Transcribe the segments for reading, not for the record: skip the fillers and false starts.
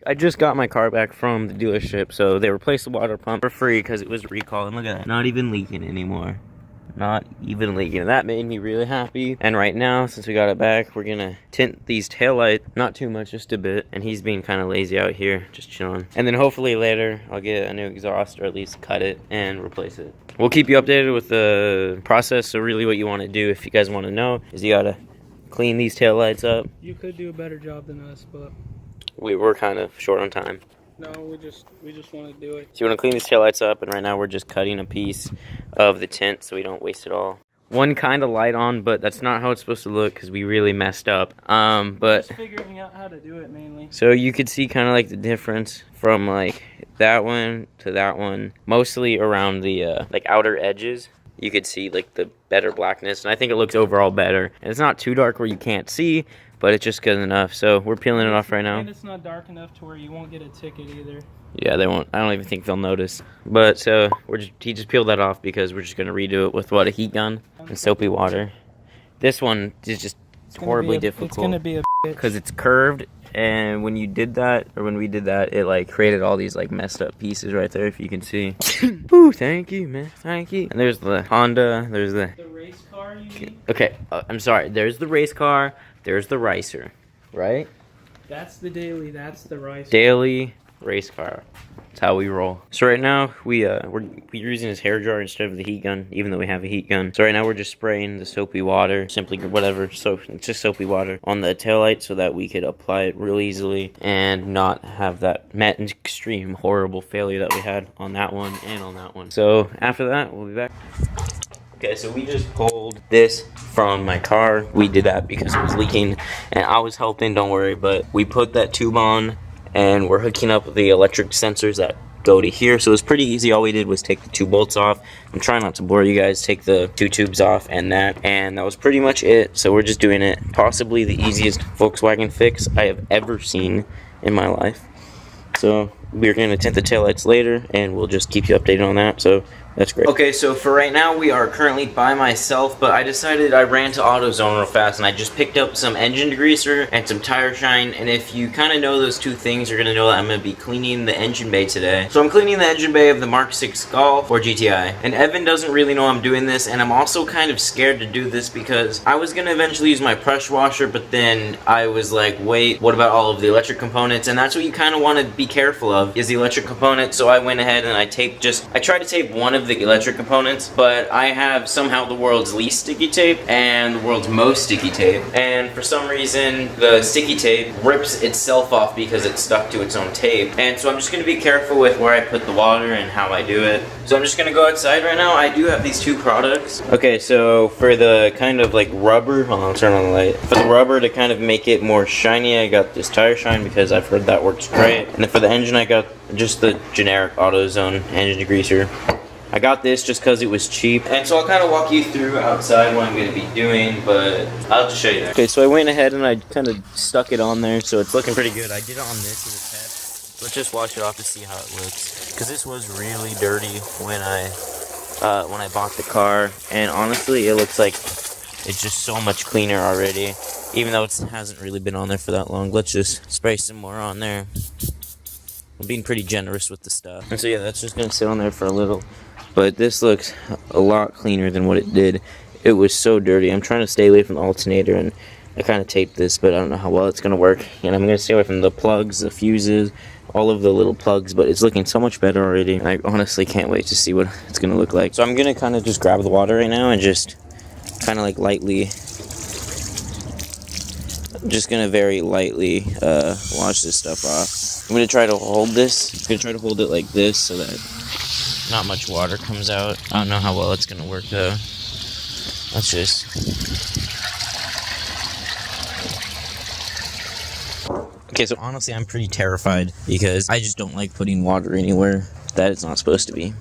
I just got my car back from the dealership, so they replaced the water pump for free because it was recalled. And look at that, not even leaking anymore. Not even leaking. That made me really happy. And right now, since we got it back, we're gonna tint these taillights. Not too much, just a bit. And he's being kind of lazy out here, just chilling. And then hopefully later, I'll get a new exhaust, or at least cut it and replace it. We'll keep you updated with the process. So really what you want to do, if you guys want to know, is you gotta clean these taillights up. You could do a better job than us, but we were kind of short on time. no, we just want to do it. So you want to clean these taillights up, and right now we're just cutting a piece of the tint so we don't waste it all. One kind of light on, but that's not how it's supposed to look because we really messed up. But just figuring out how to do it mainly. So you could see kind of like the difference from like that one to that one, mostly around the like outer edges. You could see like the better blackness, and I think it looks overall better. And it's not too dark where you can't see, but it's just good enough. So we're peeling it off right now. And it's not dark enough to where you won't get a ticket either. Yeah, they won't. I don't even think they'll notice. But so he just peeled that off because we're just gonna redo it with what, a heat gun and soapy water. This one is just horribly difficult. It's gonna be a because it's curved, and when you did that, or when we did that, it like created all these like messed up pieces right there, if you can see. Ooh, thank you, man, thank you. And there's the Honda. There's the race car. You mean? Okay, I'm sorry. There's the race car. There's the Ricer, right? That's the daily. That's the Ricer. Daily race car. That's how we roll. So right now we're using this hair dryer instead of the heat gun, even though we have a heat gun. So right now we're just spraying the soapy water, simply whatever, so it's just soapy water on the taillight so that we could apply it real easily and not have that extreme horrible failure that we had on that one and on that one. So after that, we'll be back. Okay, so we just pulled this from my car. We did that because it was leaking, and I was helping, don't worry, but we put that tube on, and we're hooking up the electric sensors that go to here. So it was pretty easy. All we did was take the two bolts off. I'm trying not to bore you guys. Take the two tubes off and that was pretty much it. So we're just doing it. Possibly the easiest Volkswagen fix I have ever seen in my life. So we're going to tint the taillights later, and we'll just keep you updated on that. So that's great. Okay, so for right now, we are currently by myself, but I decided I ran to AutoZone real fast, and I just picked up some engine degreaser and some tire shine, and if you kind of know those two things, you're going to know that I'm going to be cleaning the engine bay today. So I'm cleaning the engine bay of the MK6 Golf or GTI, and Evan doesn't really know I'm doing this, and I'm also kind of scared to do this because I was going to eventually use my pressure washer, but then I was like, wait, what about all of the electric components? And that's what you kind of want to be careful of, is the electric components. So I went ahead and I tried to tape one of the electric components, but I have somehow the world's least sticky tape and the world's most sticky tape, and for some reason the sticky tape rips itself off because it's stuck to its own tape. And so I'm just going to be careful with where I put the water and how I do it. So I'm just going to go outside right now. I do have these two products. Okay, so for the kind of like rubber, hold on, I'll turn on the light. For the rubber to kind of make it more shiny, I got this tire shine because I've heard that works great. And then for the engine, I got just the generic AutoZone engine degreaser. I got this just because it was cheap, and so I'll kind of walk you through outside what I'm going to be doing, but I'll just show you there. Okay, so I went ahead and I kind of stuck it on there, so it's looking pretty good. I did it on this as a test. Let's just wash it off to see how it looks, because this was really dirty when I bought the car, and honestly, it looks like it's just so much cleaner already, even though it hasn't really been on there for that long. Let's just spray some more on there. I'm being pretty generous with the stuff. And so yeah, that's just going to sit on there for a little. But this looks a lot cleaner than what it did. It was so dirty. I'm trying to stay away from the alternator, and I kind of taped this, but I don't know how well it's going to work. And I'm going to stay away from the plugs, the fuses, all of the little plugs, but it's looking so much better already. And I honestly can't wait to see what it's going to look like. So I'm going to kind of just grab the water right now and just kind of like lightly, I'm just going to very lightly wash this stuff off. I'm going to try to hold this. I'm going to try to hold it like this so that not much water comes out. I don't know how well it's going to work though. Let's just... Okay, so honestly I'm pretty terrified because I just don't like putting water anywhere that it's not supposed to be.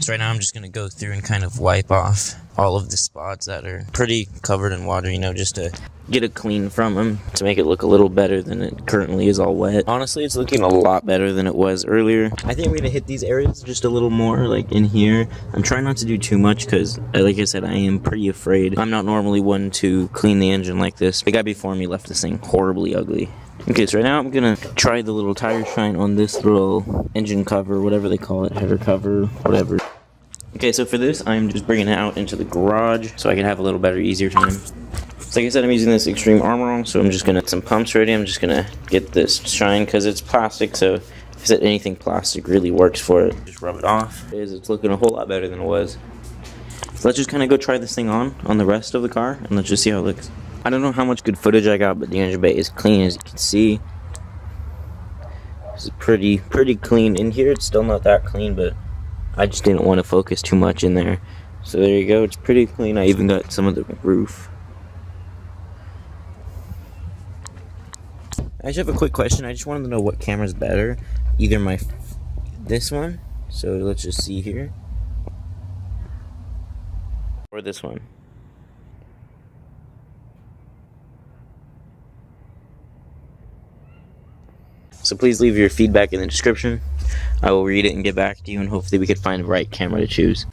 So right now I'm just going to go through and kind of wipe off all of the spots that are pretty covered in water, you know, just to get it clean from them, to make it look a little better than it currently is all wet. Honestly, it's looking a lot better than it was earlier. I think I'm going to hit these areas just a little more, like in here. I'm trying not to do too much because, like I said, I am pretty afraid. I'm not normally one to clean the engine like this. The guy before me left this thing horribly ugly. Okay, so right now I'm gonna try the little tire shine on this little engine cover, whatever they call it, header cover, whatever. Okay, so for this, I'm just bringing it out into the garage so I can have a little better, easier time. So like I said, I'm using this Extreme Armor on, so I'm just gonna get some pumps ready. I'm just gonna get this shine because it's plastic, so if it's anything plastic really works for it. Just rub it off. It's looking a whole lot better than it was. So let's just kind of go try this thing on the rest of the car, and let's just see how it looks. I don't know how much good footage I got, but the engine bay is clean, as you can see. It's pretty clean. In here, it's still not that clean, but I just didn't want to focus too much in there. So there you go, it's pretty clean. I even got some of the roof. I just have a quick question. I just wanted to know what camera's better. Either this one, so let's just see here, or this one. So please leave your feedback in the description. I will read it and get back to you, and hopefully we can find the right camera to choose.